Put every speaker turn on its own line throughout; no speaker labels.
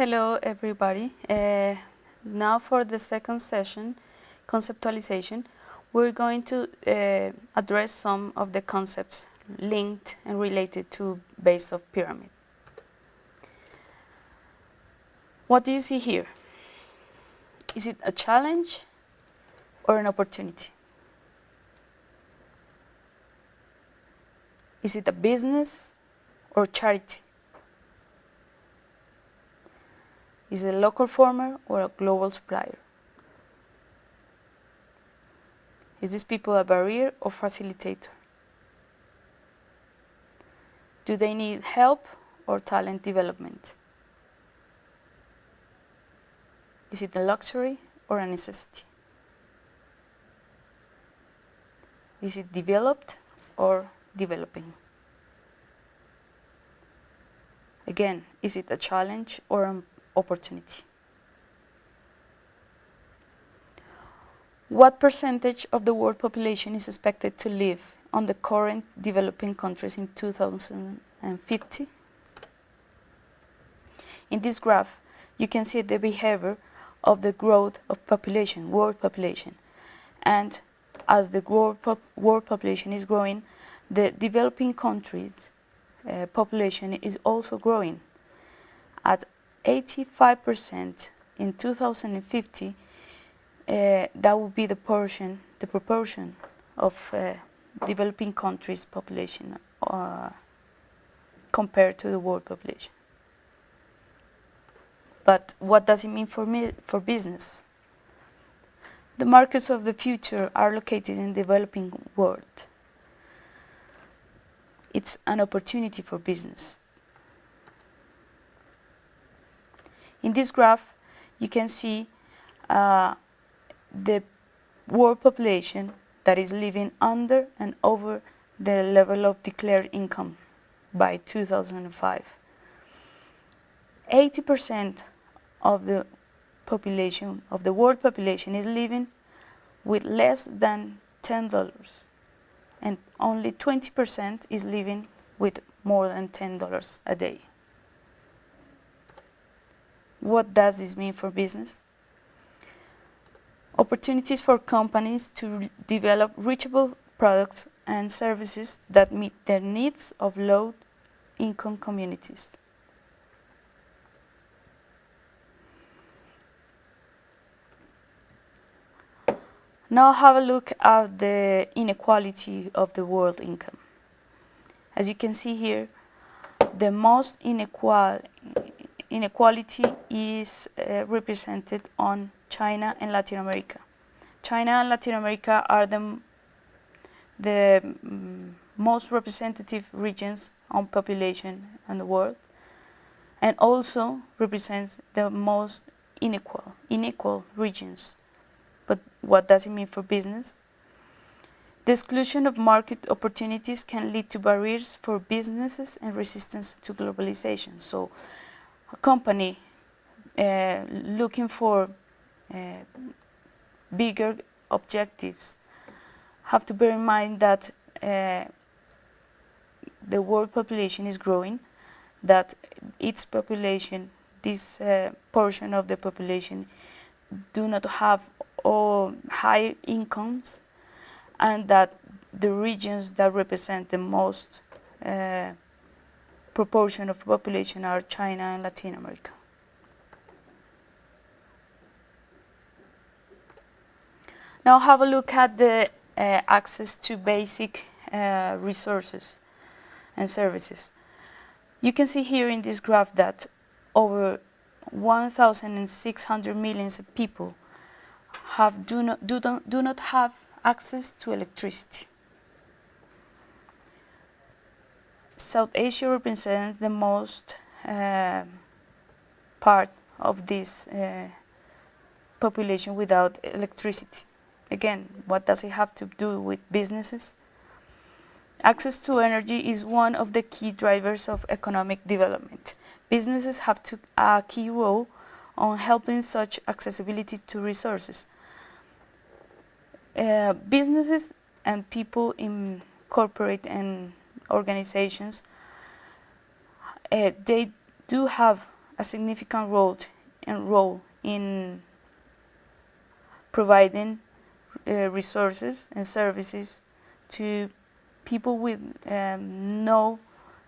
Hello everybody. Now for the second session, conceptualization, we're going to address some of the concepts linked and related to base of pyramid. What do you see here? Is it a challenge or an opportunity? Is it a business or charity? Is it a local farmer or a global supplier? Is this people a barrier or facilitator? Do they need help or talent development? Is it a luxury or a necessity? Is it developed or developing? Again, is it a challenge or an opportunity? What percentage of the world population is expected to live on the current developing countries in 2050? In this graph, you can see the behavior of the growth of population, world population. And as the world population is growing, the developing countries' population is also growing. At 85% in 2050, that would be the proportion of developing countries' population compared to the world population. But what does it mean for business? The markets of the future are located in the developing world. It's an opportunity for business. In this graph, you can see the world population that is living under and over the level of declared income by 2005. 80% of the population, of the world population, is living with less than $10, and only 20% is living with more than $10 a day. What does this mean for business? Opportunities for companies to develop reachable products and services that meet the needs of low-income communities. Now have a look at the inequality of the world income. As you can see here, the most inequality is represented on China and Latin America. China and Latin America are the most representative regions on population in the world, and also represents the most unequal regions. But what does it mean for business? The exclusion of market opportunities can lead to barriers for businesses and resistance to globalization. So a company looking for bigger objectives have to bear in mind that the world population is growing, that its population, this portion of the population, do not have high incomes, and that the regions that represent the most proportion of population are China and Latin America. Now have a look at the access to basic resources and services. You can see here in this graph that over 1,600 million people do not have access to electricity. South Asia represents the most part of this population without electricity. Again, what does it have to do with businesses? Access to energy is one of the key drivers of economic development. Businesses have a key role on helping such accessibility to resources. Businesses and people in corporate and organizations, they do have a significant role in providing resources and services to people with no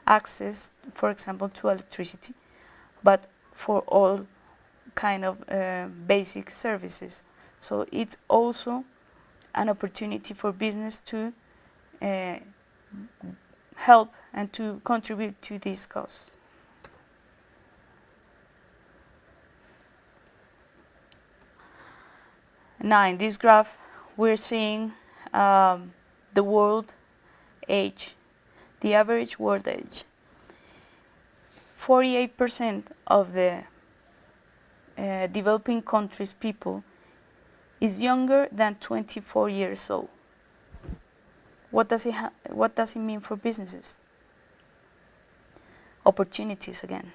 access, for example, to electricity, but for all kind of basic services. So it's also an opportunity for business to help and to contribute to these costs. Now in this graph we're seeing the world age, the average world age. 48% of the developing countries' people is younger than 24 years old. What does it mean for businesses? Opportunities again.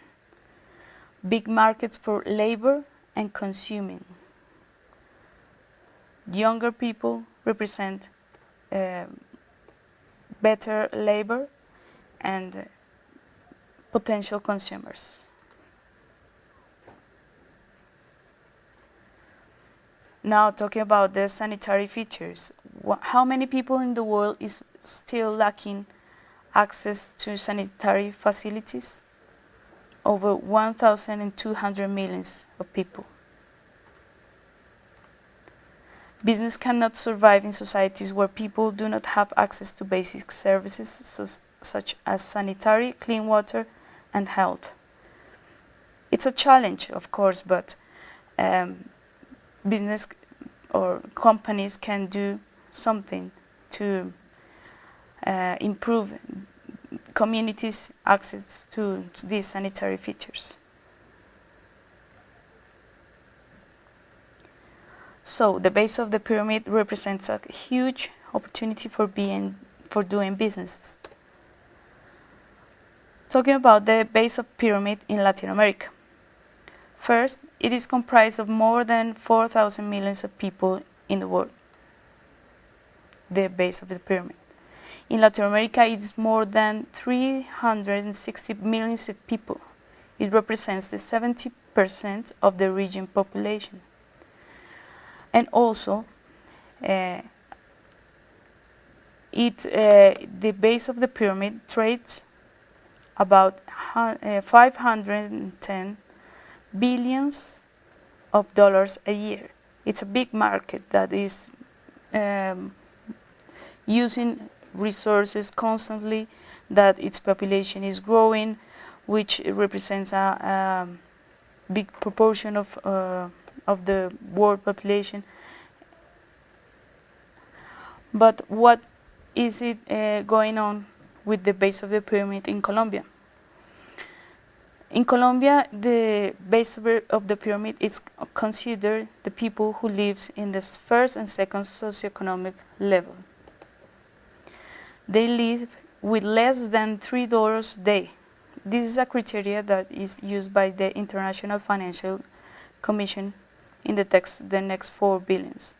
Big markets for labor and consuming. Younger people represent better labor and potential consumers. Now talking about the sanitary features. How many people in the world is still lacking access to sanitary facilities? Over 1,200 million of people. Business cannot survive in societies where people do not have access to basic services such as sanitary, clean water, and health. It's a challenge, of course, but business or companies can do something to improve communities' access to these sanitary features. So the base of the pyramid represents a huge opportunity for doing businesses. Talking about the base of pyramid in Latin America. First, it is comprised of more than 4,000 millions of people in the world. The base of the pyramid. In Latin America, it is more than 360 millions of people. It represents the 70% of the region population. And also, the base of the pyramid trades about 510 billions of dollars a year. It's a big market that is using resources constantly, that its population is growing, which represents a big proportion of the world population. But what is it going on with the base of the pyramid in Colombia? In Colombia, the base of the pyramid is considered the people who live in the first and second socioeconomic level. They live with less than $3 a day. This is a criteria that is used by the International Financial Commission in the next 4 billions.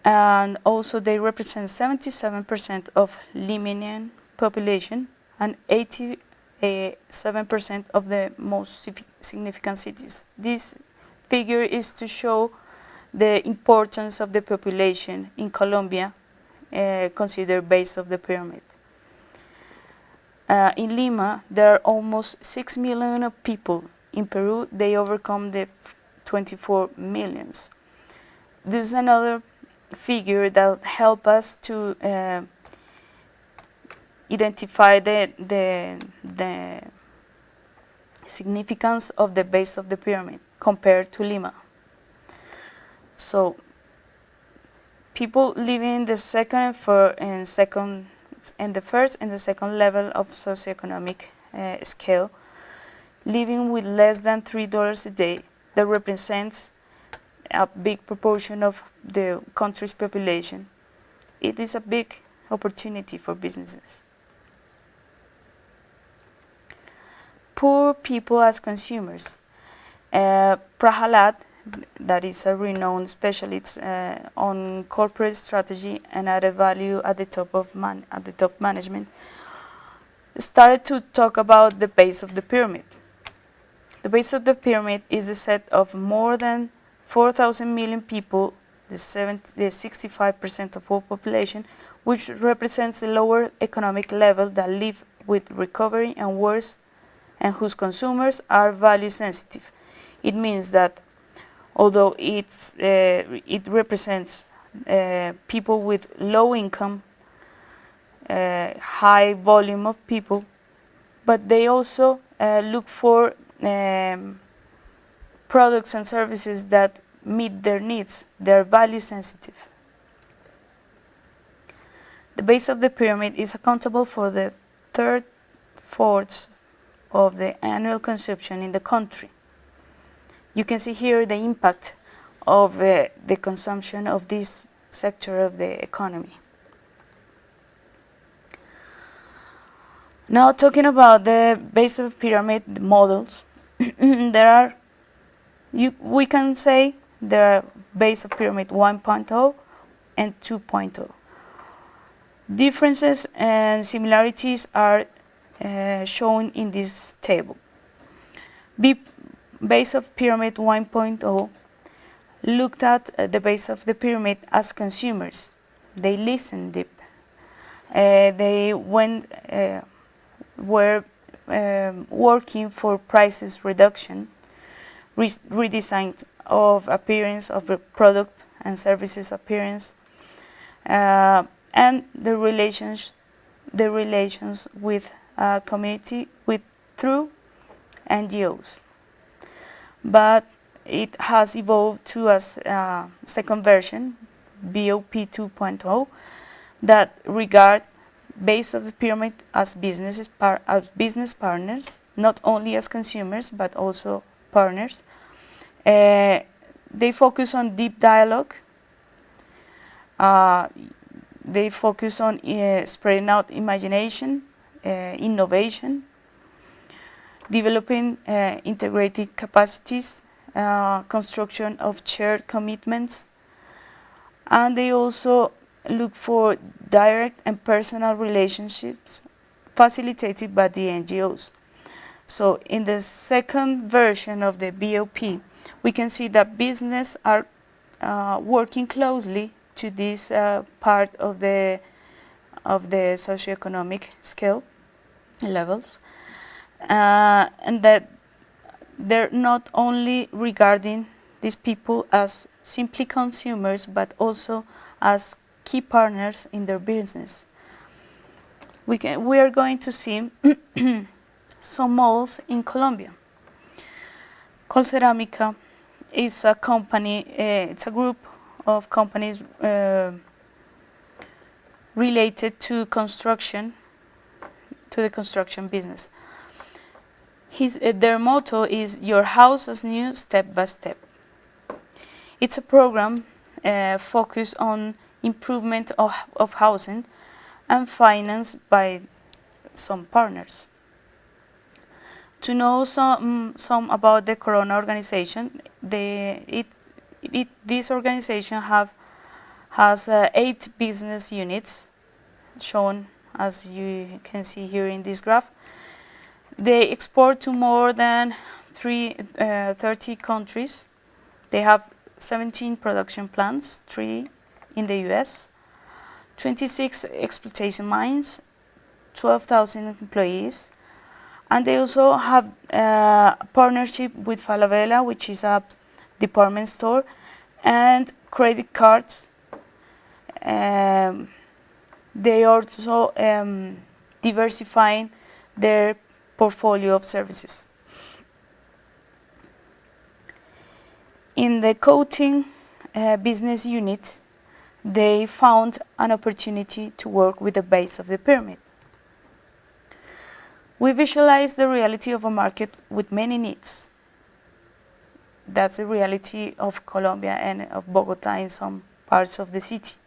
And also they represent 77% of Limanian population and 87% of the most significant cities. This figure is to show the importance of the population in Colombia, considered base of the pyramid. In Lima, there are almost 6 million of people. In Peru, they overcome the 24 millions. This is another figure that help us to identify the significance of the base of the pyramid compared to Lima. So people living in the first and the second level of socioeconomic scale, living with less than $3 a day, that represents a big proportion of the country's population. It is a big opportunity for businesses. Poor people as consumers. Prahalad, that is a renowned specialist on corporate strategy and added value at the top management, started to talk about the base of the pyramid. The base of the pyramid is a set of more than 4,000 million people, the 65% of all population, which represents a lower economic level that live with recovery and worse, and whose consumers are value sensitive. It means that although it represents people with low income, high volume of people, but they also look for products and services that meet their needs. They're value sensitive. The base of the pyramid is accountable for the third-fourths of the annual consumption in the country. You can see here the impact of the consumption of this sector of the economy. Now, talking about the base of pyramid models, we can say there are base of pyramid 1.0 and 2.0. Differences and similarities are shown in this table. Base of pyramid 1.0 looked at the base of the pyramid as consumers. They listened deep. They were working for prices reduction, redesign of appearance of the product and services appearance, and the relations with community through NGOs. But it has evolved to a second version, BoP 2.0, that regard base of the pyramid as business partners, not only as consumers but also partners. They focus on deep dialogue. They focus on spreading out imagination, innovation, developing integrated capacities, construction of shared commitments, and they also look for direct and personal relationships facilitated by the NGOs. So in the second version of the BoP, we can see that business are working closely to this part of the socioeconomic scale levels, and that they're not only regarding these people as simply consumers, but also as key partners in their business. We are going to see some malls in Colombia. Colceramica is a company, it's a group of companies related to construction, to the construction business. Their motto is "Your house is new step by step." It's a program focused on improvement of housing and financed by some partners. To know some about the Corona organization, this organization has 8 business units, shown as you can see here in this graph. They export to more than 30 countries. They have 17 production plants, 3 in the US, 26 exploitation mines, 12,000 employees, and they also have a partnership with Falabella, which is a department store, and credit cards. They also diversifying their portfolio of services. In the coating business unit, they found an opportunity to work with the base of the pyramid. We visualize the reality of a market with many needs. That's the reality of Colombia and of Bogota in some parts of the city.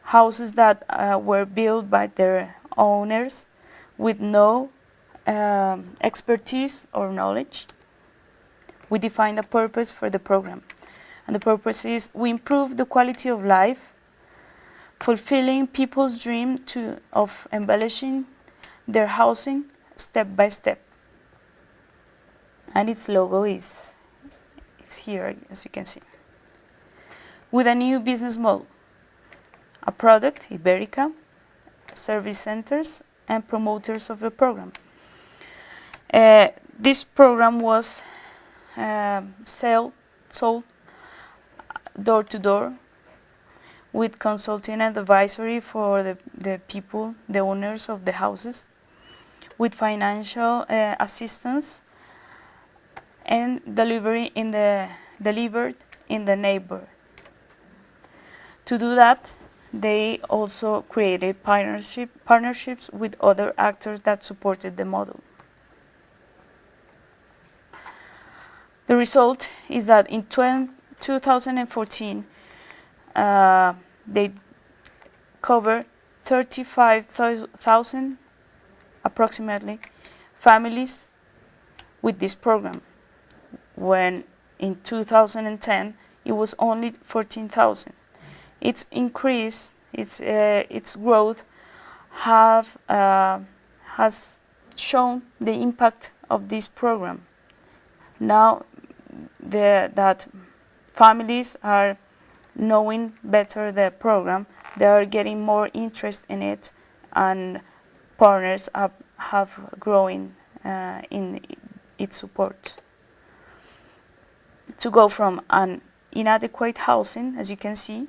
Houses that were built by their owners with no expertise or knowledge. We define a purpose for the program. And the purpose is we improve the quality of life, fulfilling people's dream of embellishing their housing step by step. and its logo is here, as you can see. With a new business model, a product, Iberica, service centers, and promoters of the program. This program was sold door to door with consulting and advisory for the people, the owners of the houses, with financial assistance and delivered in the neighborhood. To do that, they also created partnerships with other actors that supported the model. The result is that in 2014, they covered 35,000 approximately families with this program, when in 2010 it was only 14,000. Its increase, its growth has shown the impact of this program. Now that families are knowing better the program, they are getting more interest in it, and partners have growing in its support. To go from an inadequate housing, as you can see,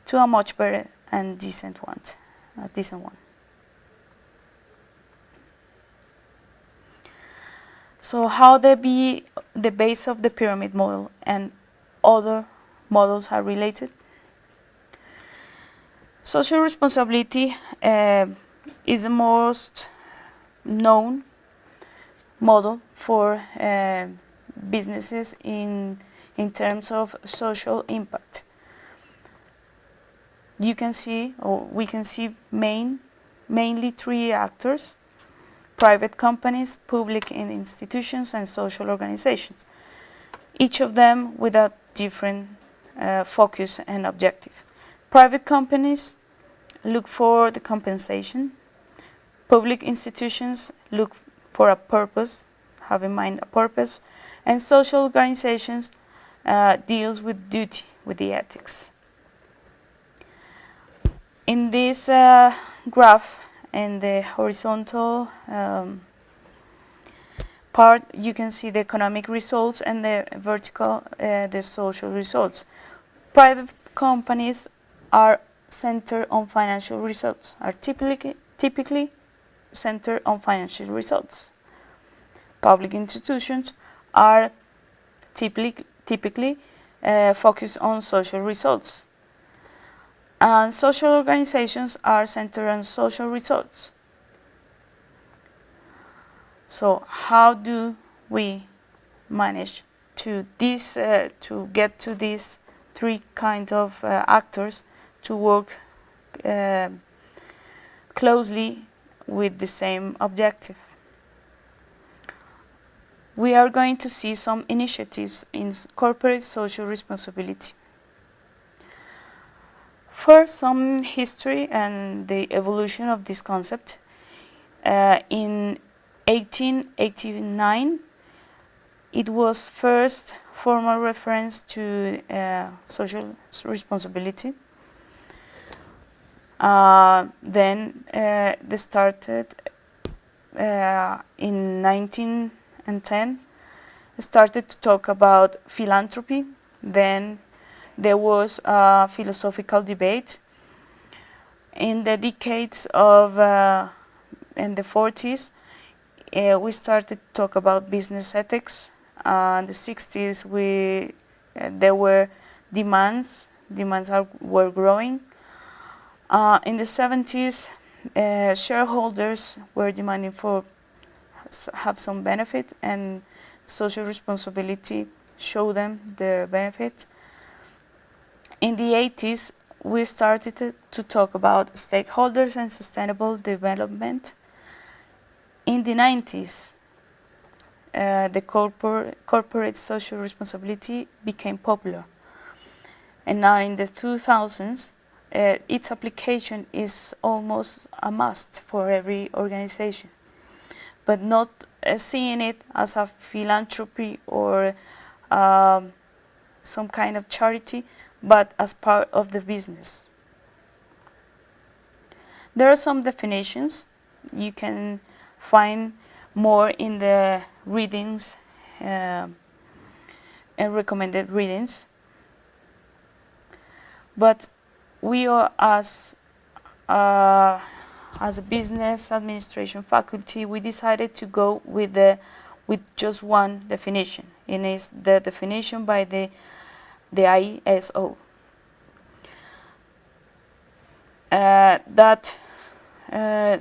to a much better and decent one. So how the base of the pyramid model and other models are related? Social responsibility is the most known model for businesses in terms of social impact. You can see, or we can see, mainly three actors: private companies, public institutions, and social organizations, each of them with a different focus and objective. Private companies look for the compensation. Public institutions look for a purpose, have in mind a purpose, and social organizations deals with duty, with the ethics. In this graph, in the horizontal part, you can see the economic results, and the vertical, the social results. Private companies are centered on financial results, are typically centered on financial results. Public institutions are typically focused on social results. And social organizations are centered on social results. So how do we manage to get to these three kinds of actors to work closely with the same objective? We are going to see some initiatives in corporate social responsibility. First, some history and the evolution of this concept. In 1889, it was first formal reference to social responsibility. Then they started in 1910, started to talk about philanthropy. Then there was a philosophical debate. In the decades of in the 40s, we started to talk about business ethics. In the 60s, there were demands. Were growing. In the 70s, shareholders were demanding for have some benefit, and social responsibility show them their benefit. In the 80s, we started to talk about stakeholders and sustainable development. In the 90s, the corporate social responsibility became popular. And now in the 2000s, its application is almost a must for every organization. but not seeing it as a philanthropy or some kind of charity, but as part of the business. There are some definitions. You can find more in the readings and recommended readings. But we are, as a business administration faculty, we decided to go with just one definition, and it's the definition by the ISO. That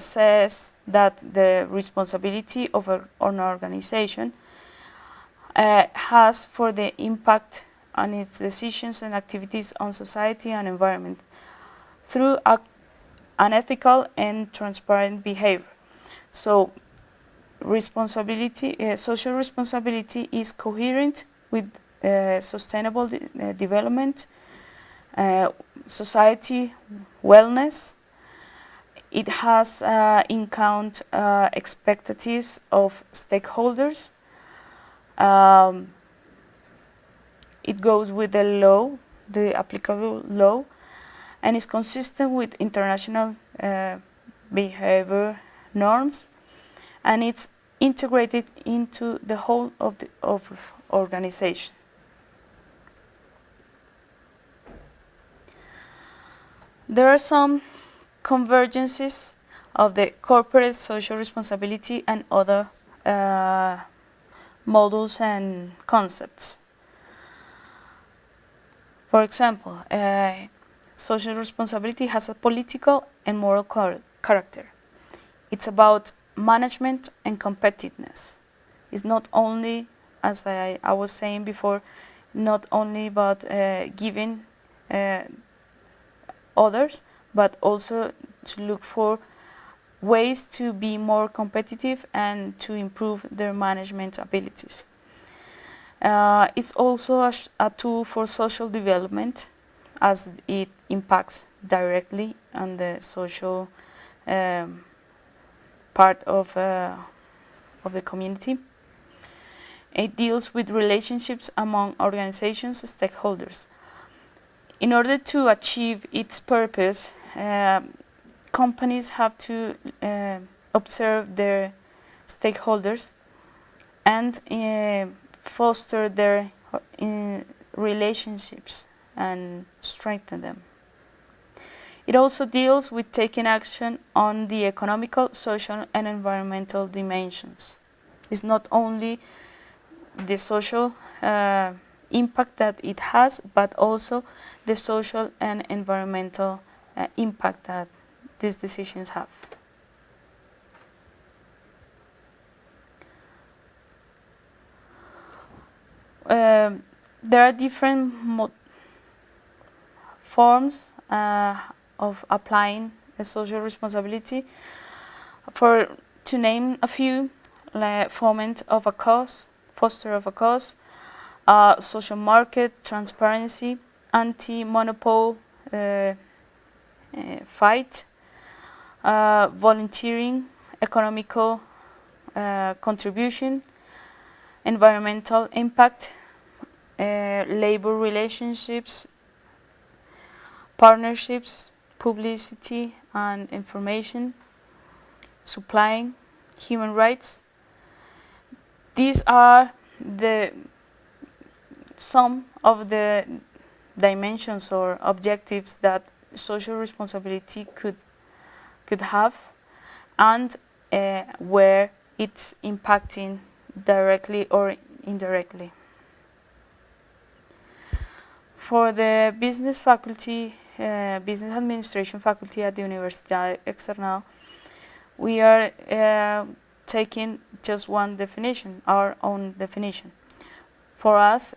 says that the responsibility of an organization has for the impact on its decisions and activities on society and environment through an ethical and transparent behavior. So responsibility, social responsibility is coherent with sustainable development, society wellness. It has in count expectations of stakeholders. It goes with the law, the applicable law, and is consistent with international behavior norms, and it's integrated into the whole of the organization. There are some convergences of the corporate social responsibility and other models and concepts. For example, social responsibility has a political and moral character. It's about management and competitiveness. It's not only, as I was saying before, not only about giving others, but also to look for ways to be more competitive and to improve their management abilities. It's also a tool for social development, as it impacts directly on the social part of the community. It deals with relationships among organizations and stakeholders. In order to achieve its purpose, companies have to observe their stakeholders and foster their relationships and strengthen them. It also deals with taking action on the economical, social, and environmental dimensions. It's not only the social impact that it has, but also the social and environmental impact that these decisions have. There are different forms of applying a social responsibility. To name a few, foment of a cause, foster of a cause, social market, transparency, anti-monopoly fight, volunteering, economical contribution, environmental impact, labor relationships, partnerships, publicity and information, supplying, human rights. These are some of the dimensions or objectives that social responsibility could have, and where it's impacting directly or indirectly. For the business faculty, business administration faculty at the Universidad Externado, we are taking just one definition, our own definition. For us,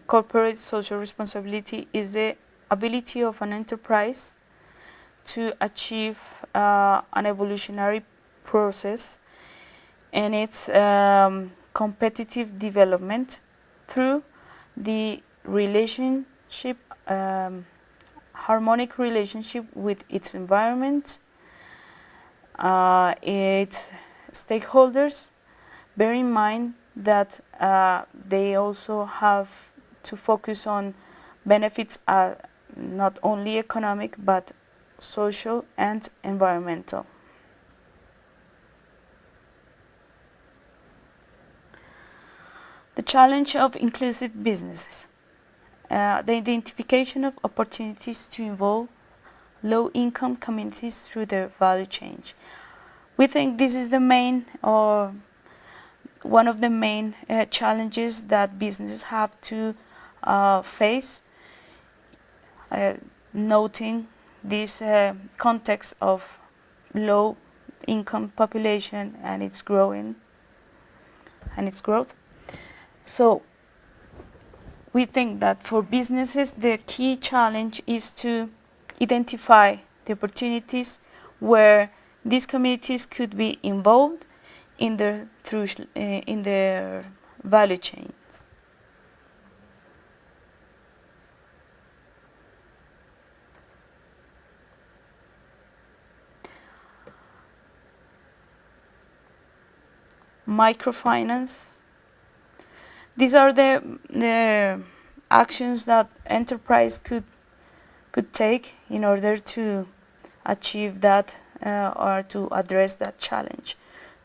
corporate social responsibility is the ability of an enterprise to achieve an evolutionary process and its competitive development through the relationship, harmonic relationship with its environment, its stakeholders bear in mind that they also have to focus on benefits, not only economic but social and environmental. The challenge of inclusive businesses. The identification of opportunities to involve low-income communities through their value chain. We think this is the main, or one of the main challenges that businesses have to face, noting this context of low-income population and its growth. So we think that for businesses, the key challenge is to identify the opportunities where these communities could be involved in their value chains. Microfinance. These are the actions that enterprise could take in order to achieve that or to address that challenge.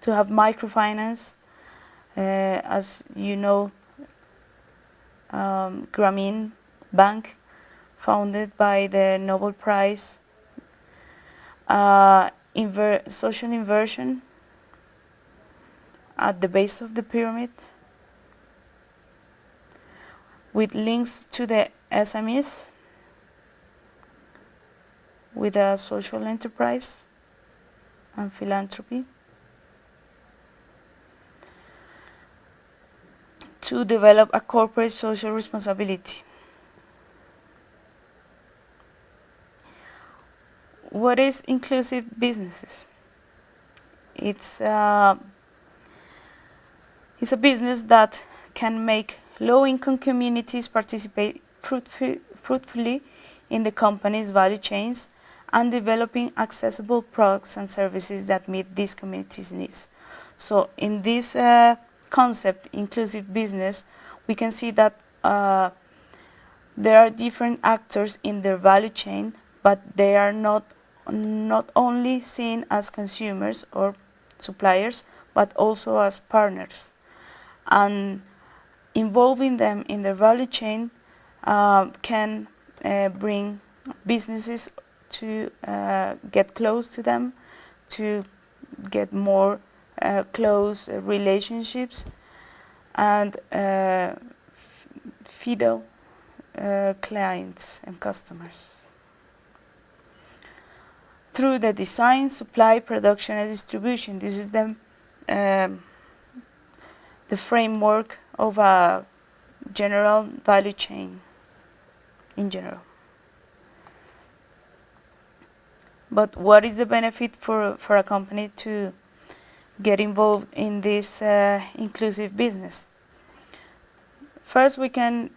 To have microfinance, as you know, Grameen Bank, founded by the Nobel Prize, social inversion at the base of the pyramid, with links to the SMEs, with a social enterprise and philanthropy, to develop a corporate social responsibility. What is inclusive businesses? It's a business that can make low-income communities participate fruitfully in the company's value chains and developing accessible products and services that meet these communities' needs. So in this concept, inclusive business, we can see that there are different actors in their value chain, but they are not only seen as consumers or suppliers, but also as partners. And involving them in the value chain can bring businesses to get close to them, to get more close relationships, and fidel clients and customers. Through the design, supply, production, and distribution, this is the framework of a general value chain in general. But what is the benefit for a company to get involved in this inclusive business? First, we can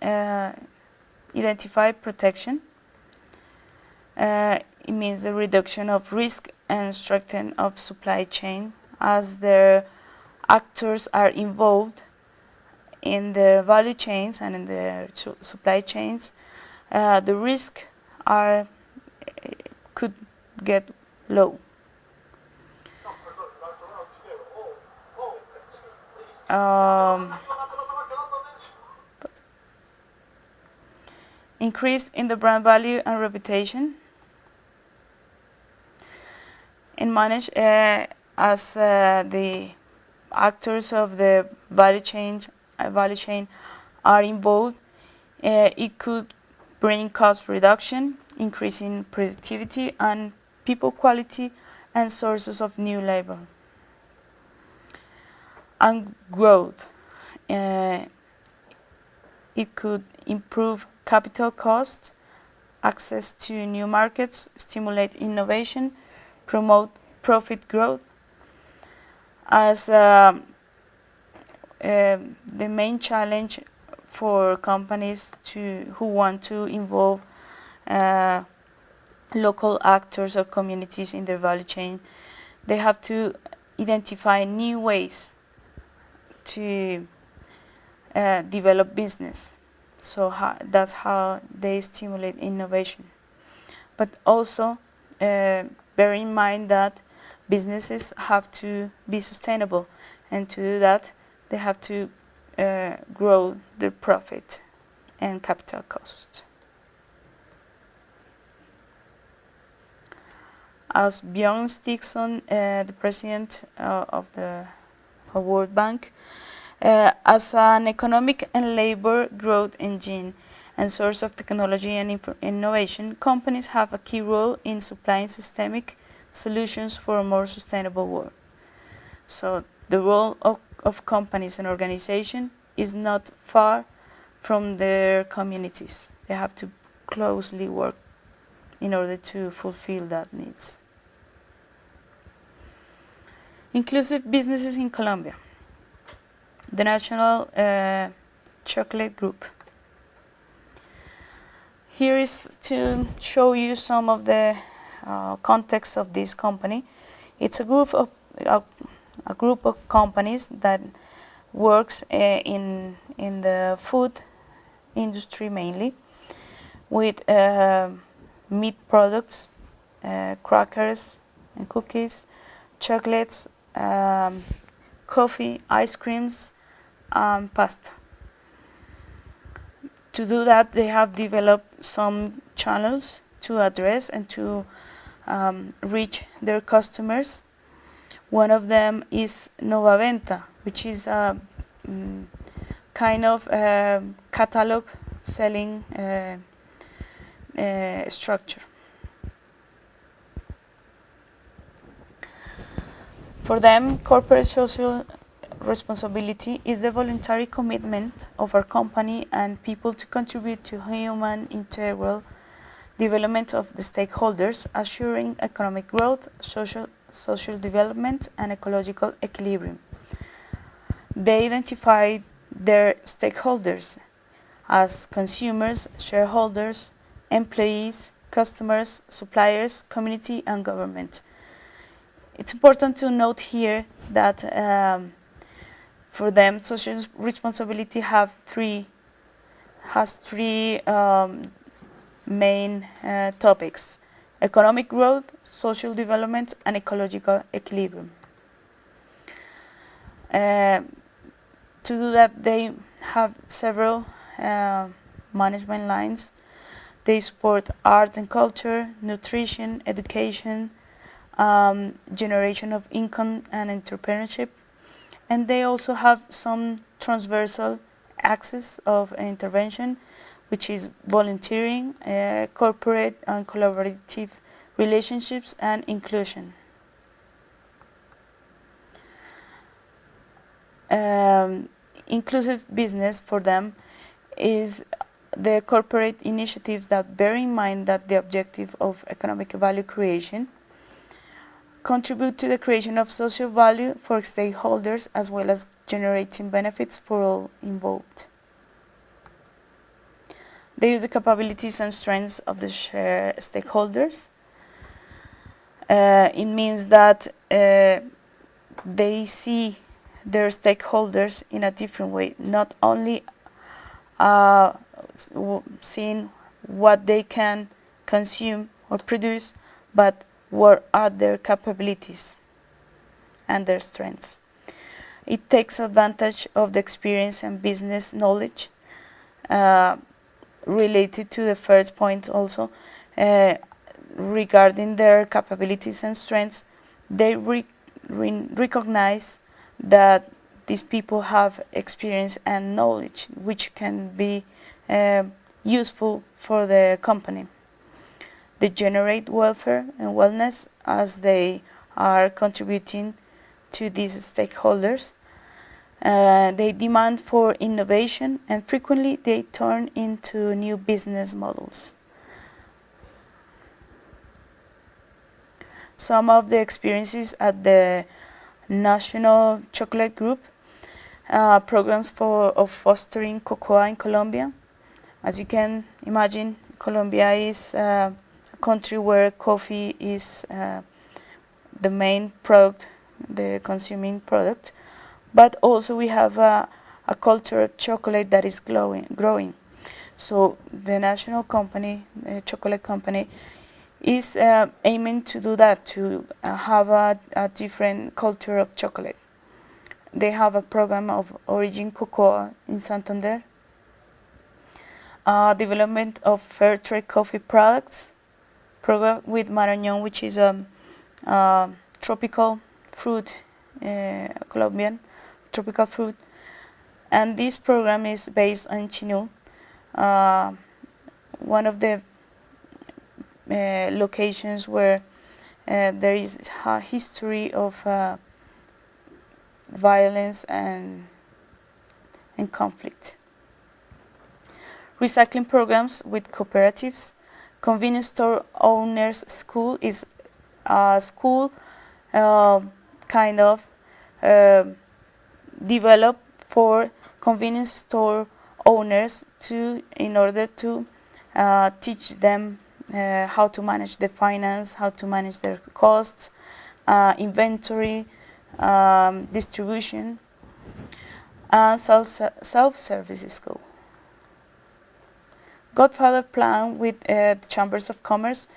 identify protection. It means the reduction of risk and strengthening of supply chain, as their actors are involved in the value chains and in the supply chains. The risk could get low. Increase in the brand value and reputation. And manage as the actors of the value chain are involved, it could bring cost reduction, increasing productivity and people quality, and sources of new labor. And growth. It could improve capital costs, access to new markets, stimulate innovation, promote profit growth, as the main challenge for companies who want to involve local actors or communities in their value chain. They have to identify new ways to develop business. So that's how they stimulate innovation. But also bear in mind that businesses have to be sustainable, and to do that they have to grow their profit and capital costs. As Björn Stigson, the president of the World Bank, as an economic and labor growth engine and source of technology and innovation, companies have a key role in supplying systemic solutions for a more sustainable world. So the role of companies and organizations is not far from their communities. They have to closely work in order to fulfill that needs. Inclusive businesses in Colombia. The National Chocolate Group. Here is to show you some of the context of this company. It's a group of companies that works in the food industry mainly, with meat products, crackers and cookies, chocolates, coffee, ice creams, pasta. To do that, they have developed some channels to address and to reach their customers. One of them is Nova Venta, which is a kind of catalog selling structure. For them, corporate social responsibility is the voluntary commitment of our company and people to contribute to human integral development of the stakeholders, assuring economic growth, social development, and ecological equilibrium. They identify their stakeholders as consumers, shareholders, employees, customers, suppliers, community, and government. It's important to note here that for them, social responsibility has three main topics: economic growth, social development, and ecological equilibrium. To do that, they have several management lines. They support art and culture, nutrition, education, generation of income and entrepreneurship, and they also have some transversal axis of intervention, which is volunteering, corporate and collaborative relationships, and inclusion. Inclusive business for them is the corporate initiatives that bear in mind that the objective of economic value creation contribute to the creation of social value for stakeholders, as well as generating benefits for all involved. They use the capabilities and strengths of the stakeholders. It means that they see their stakeholders in a different way, not only seeing what they can consume or produce, but what are their capabilities and their strengths. It takes advantage of the experience and business knowledge related to the first point also. Regarding their capabilities and strengths, they recognize that these people have experience and knowledge which can be useful for the company. They generate welfare and wellness as they are contributing to these stakeholders. They demand for innovation, and frequently they turn into new business models. Some of the experiences at the National Chocolate Group, programs of fostering cocoa in Colombia. As you can imagine, Colombia is a country where coffee is the main product the consuming product, but also we have a culture of chocolate that is growing. So the national company, chocolate company, is aiming to do that, to have a different culture of chocolate. They have a program of origin cocoa in Santander, development of fair trade coffee products, program with Marañón, which is a tropical fruit, Colombian tropical fruit, and this program is based on Chinú, one of the locations where there is a history of violence and conflict. Recycling programs with cooperatives. Convenience store owners school is a school kind of developed for convenience store owners in order to teach them how to manage the finance, how to manage their costs, inventory, distribution, and self-service school. Godfather plan with the Chambers of Commerce.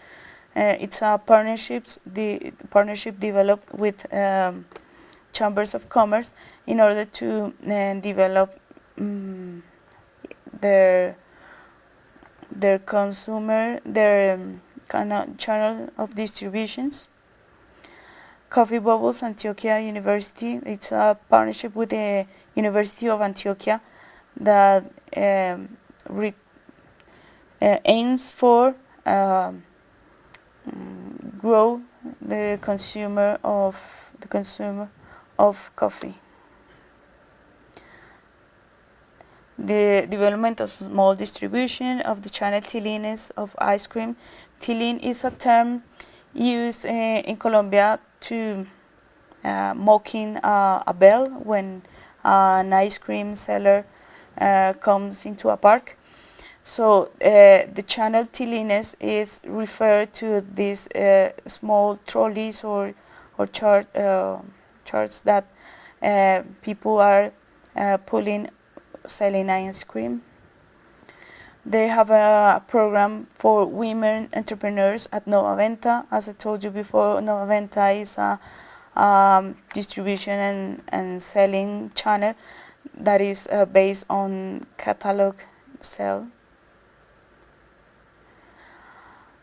It's a partnership developed with Chambers of Commerce in order to develop their consumer, their kind of channel of distributions. Coffee Bubbles Antioquia University. It's a partnership with the University of Antioquia that aims for grow the consumer of coffee. The development of small distribution of the channel tilines of ice cream. Tilín is a term used in Colombia to mocking a bell when an ice cream seller comes into a park. So the channel tilines is referred to these small trolleys or charts that people are pulling, selling ice cream. They have a program for women entrepreneurs at Nova Venta. As I told you before, Nova Venta is a distribution and selling channel that is based on catalog sale.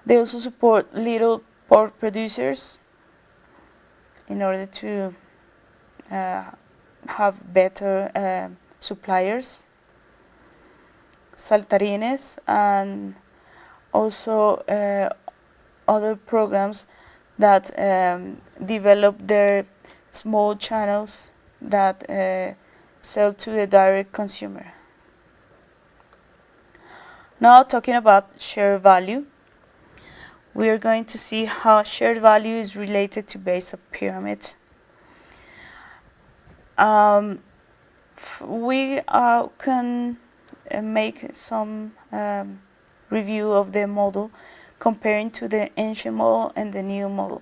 They also support little pork producers in order to have better suppliers. Saltarines, and also other programs that develop their small channels that sell to the direct consumer. Now talking about shared value, we are going to see how shared value is related to base of pyramid. We can make some review of the model comparing to the ancient model and the new model.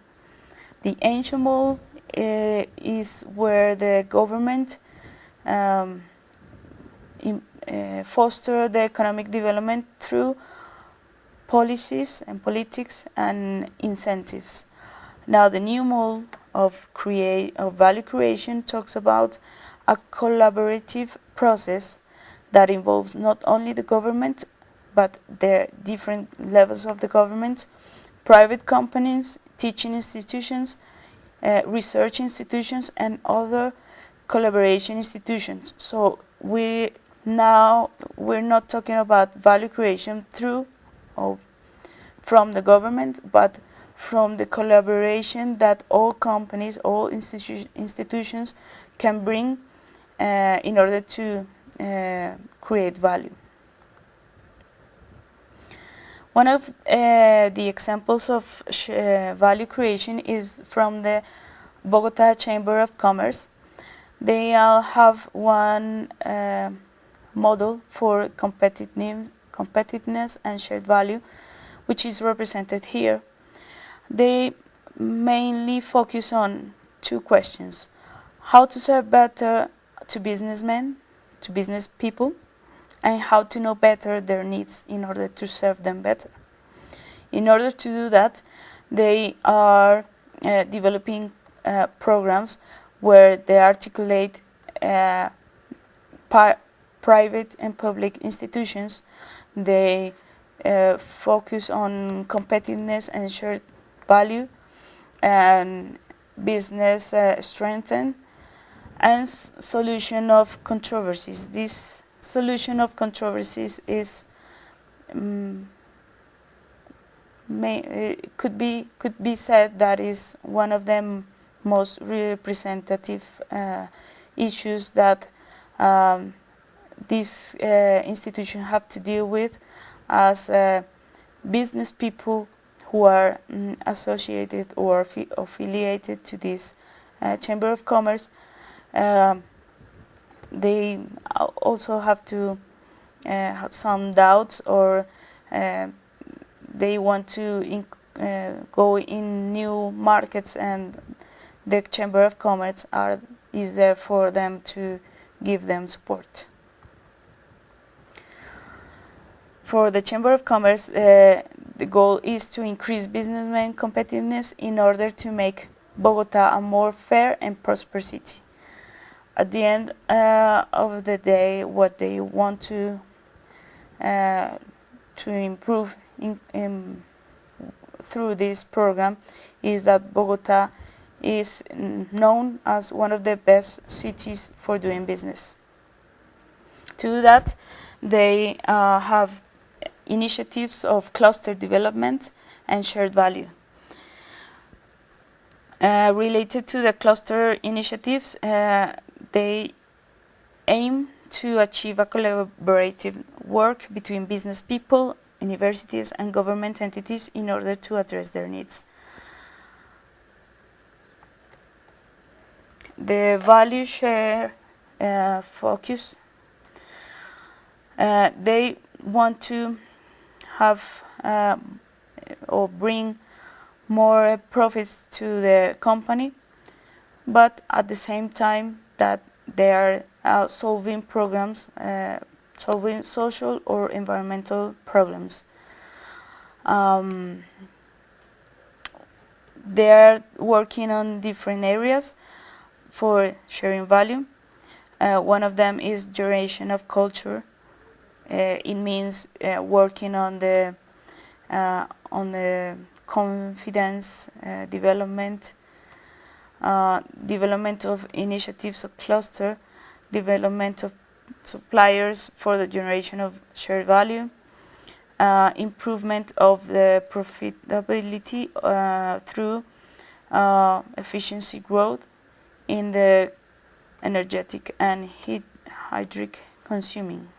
The ancient model is where the government foster the economic development through policies and politics and incentives. Now the new model of value creation talks about a collaborative process that involves not only the government, but the different levels of the government, private companies, teaching institutions, research institutions, and other collaboration institutions. So we're not talking about value creation through or from the government, but from the collaboration that all companies, all institutions can bring in order to create value. One of the examples of value creation is from the Bogota Chamber of Commerce. They have one model for competitiveness and shared value, which is represented here. They mainly focus on two questions: how to serve better to businessmen, to business people, and how to know better their needs in order to serve them better. In order to do that, they are developing programs where they articulate private and public institutions. They focus on competitiveness and shared value and business strengthen and solution of controversies. This solution of controversies is could be said that is one of the most representative issues that these institutions have to deal with as business people who are associated or affiliated to this Chamber of Commerce. They also have to have some doubts, or they want to go in new markets, and the Chamber of Commerce is there for them to give them support. For the Chamber of Commerce, the goal is to increase businessmen competitiveness in order to make Bogota a more fair and prosperous city. At the end of the day, what they want to improve through this program is that Bogota is known as one of the best cities for doing business. To do that, they have initiatives of cluster development and shared value. Related to the cluster initiatives, they aim to achieve a collaborative work between business people, universities, and government entities in order to address their needs. The value share focus, they want to have or bring more profits to the company, but at the same time that they are solving programs, solving social or environmental problems. They are working on different areas for sharing value. One of them is duration of culture. It means working on the confidence development, development of initiatives of cluster, development of suppliers for the generation of shared value, improvement of the profitability through efficiency growth in the energetic and hydric consumption.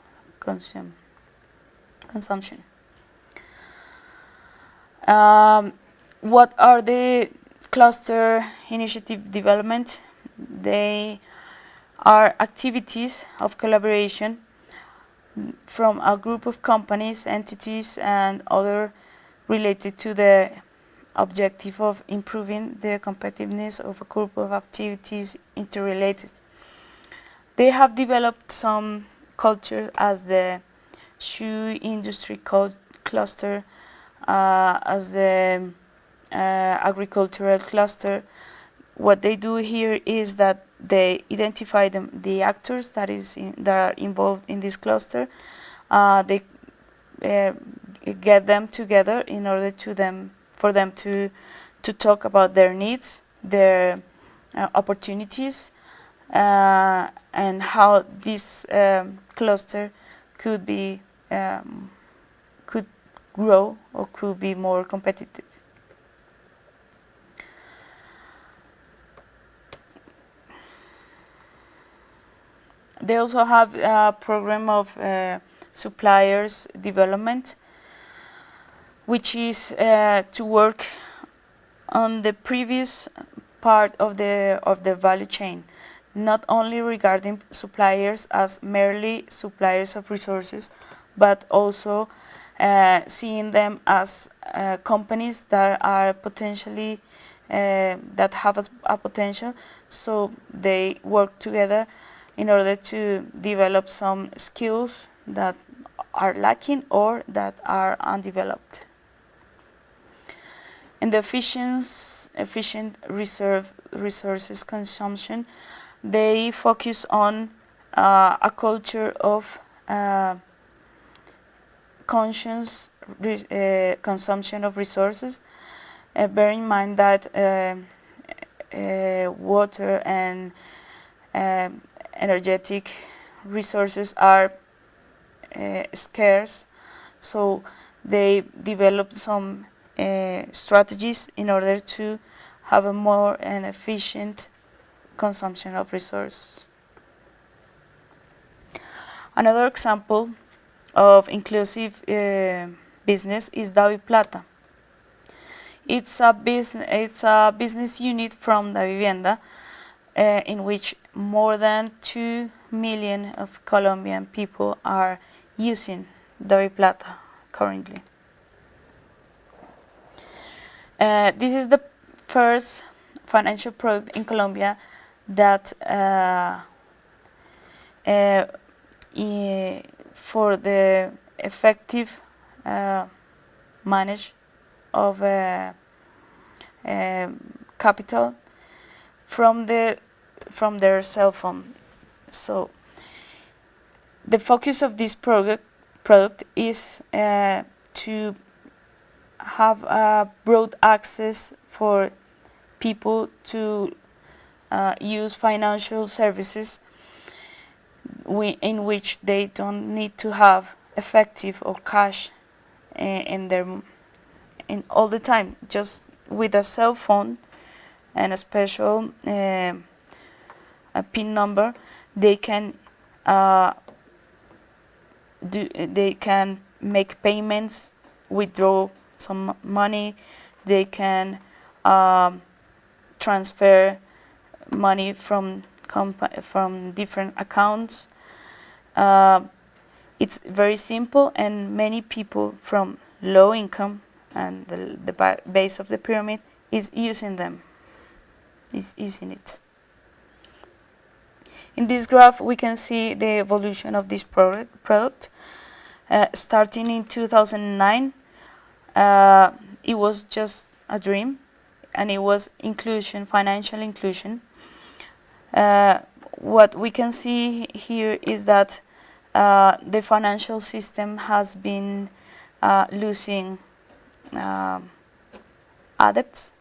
What are the cluster initiative development? They are activities of collaboration from a group of companies, entities, and other related to the objective of improving the competitiveness of a group of activities interrelated. They have developed some cultures as the shoe industry cluster, as the agricultural cluster. What they do here is that they identify the actors that are involved in this cluster. They get them together in order for them to talk about their needs, their opportunities, and how this cluster could grow or could be more competitive. They also have a program of suppliers development, which is to work on the previous part of the value chain, not only regarding suppliers as merely suppliers of resources, but also seeing them as companies that are potentially that have a potential, so they work together in order to develop some skills that are lacking or that are undeveloped. In the efficient resources consumption, they focus on a culture of conscious consumption of resources. Bear in mind that water and energetic resources are scarce, so they develop some strategies in order to have a more and efficient consumption of resources. Another example of inclusive business is DaviPlata. It's a business unit from Davivienda in which more than 2 million of Colombian people are using DaviPlata currently. This is the first financial product in Colombia that for the effective manage of capital from their cell phone. So the focus of this product is to have broad access for people to use financial services in which they don't need to have effective or cash in all the time. Just with a cell phone and a special a PIN number, they can make payments, withdraw some money, they can transfer money from different accounts. It's very simple, and many people from low income and the base of the pyramid is using it. In this graph, we can see the evolution of this product. Starting in 2009, it was just a dream, and it was inclusion, financial inclusion. What we can see here is that the financial system has been losing adepts.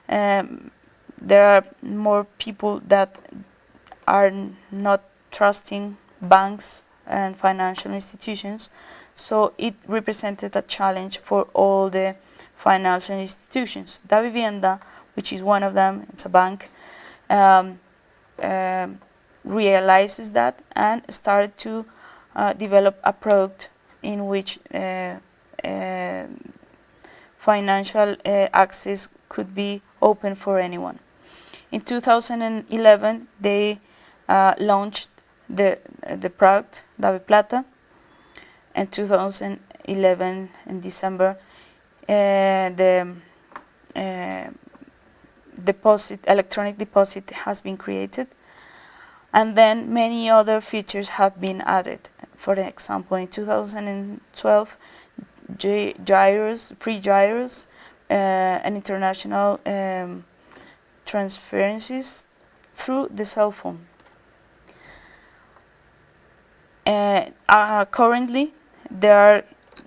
There are more people that are not trusting banks and financial institutions, so it represented a challenge for all the financial institutions. Davivienda, which is one of them, it's a bank, realizes that and started to develop a product in which financial access could be open for anyone. In 2011, they launched the product DaviPlata. In 2011, in December, the electronic deposit has been created, and then many other features have been added. For example, in 2012, free gyros, and international transferences through the cell phone. Currently, they are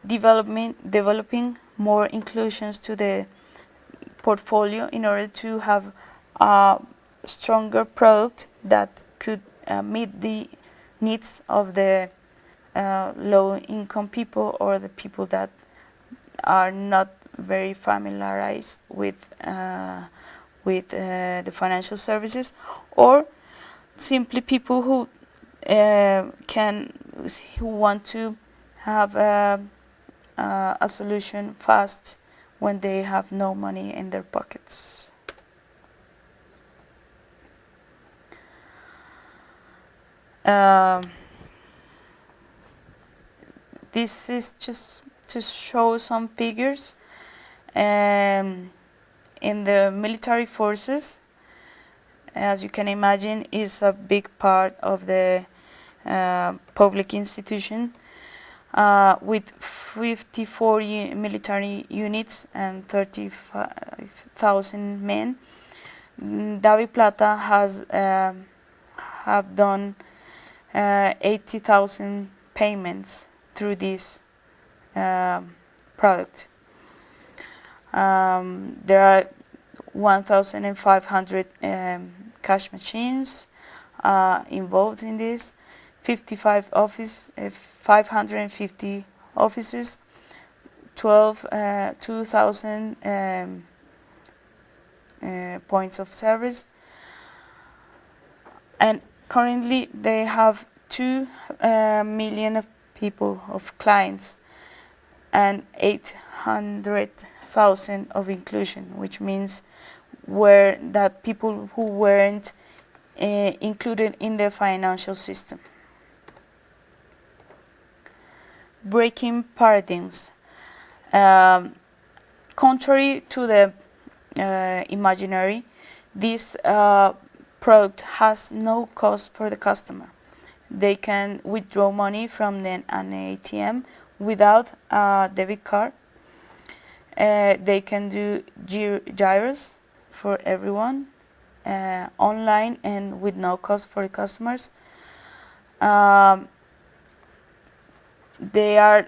developing more inclusions to the portfolio in order to have a stronger product that could meet the needs of the low-income people or the people that are not very familiarized with the financial services, or simply people who want to have a solution fast when they have no money in their pockets. This is just to show some figures. In in the military forces, as you can imagine, is a big part of the public institution, with 54 military units and 35,000 men. Davi Plata has have done 80,000 payments through this product. There are 1,500 cash machines involved in this, 550 offices, 2,000 points of service, and currently they have 2 million of people, of clients, and 800,000 of inclusion, which means that people who weren't included in the financial system. Breaking paradigms. Contrary to the imaginary, this product has no cost for the customer. They can withdraw money from an ATM without a debit card. They can do gyros for everyone, online and with no cost for the customers. They are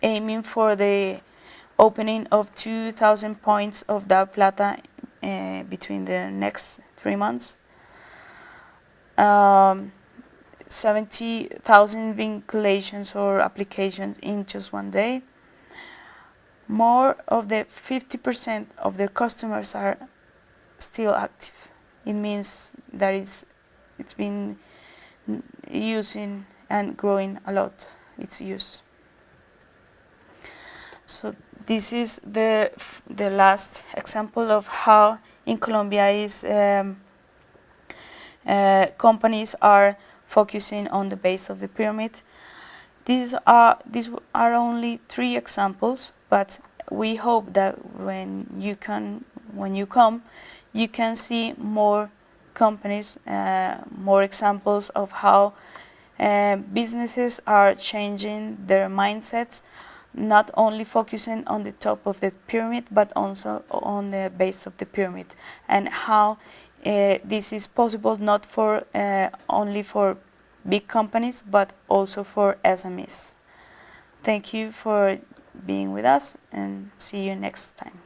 aiming for the opening of 2,000 points of Davi Plata between the next 3 months. 70,000 vinculations or applications in just one day. More of the 50% of the customers are still active. It means that it's been using and growing a lot, its use. So this is the last example of how in Colombia is companies are focusing on the base of the pyramid. These are only 3 examples, but we hope that when you come, you can see more companies, more examples of how businesses are changing their mindsets, not only focusing on the top of the pyramid, but also on the base of the pyramid, and how this is possible not for only for big companies, but also for SMEs. Thank you for being with us, and see you next time.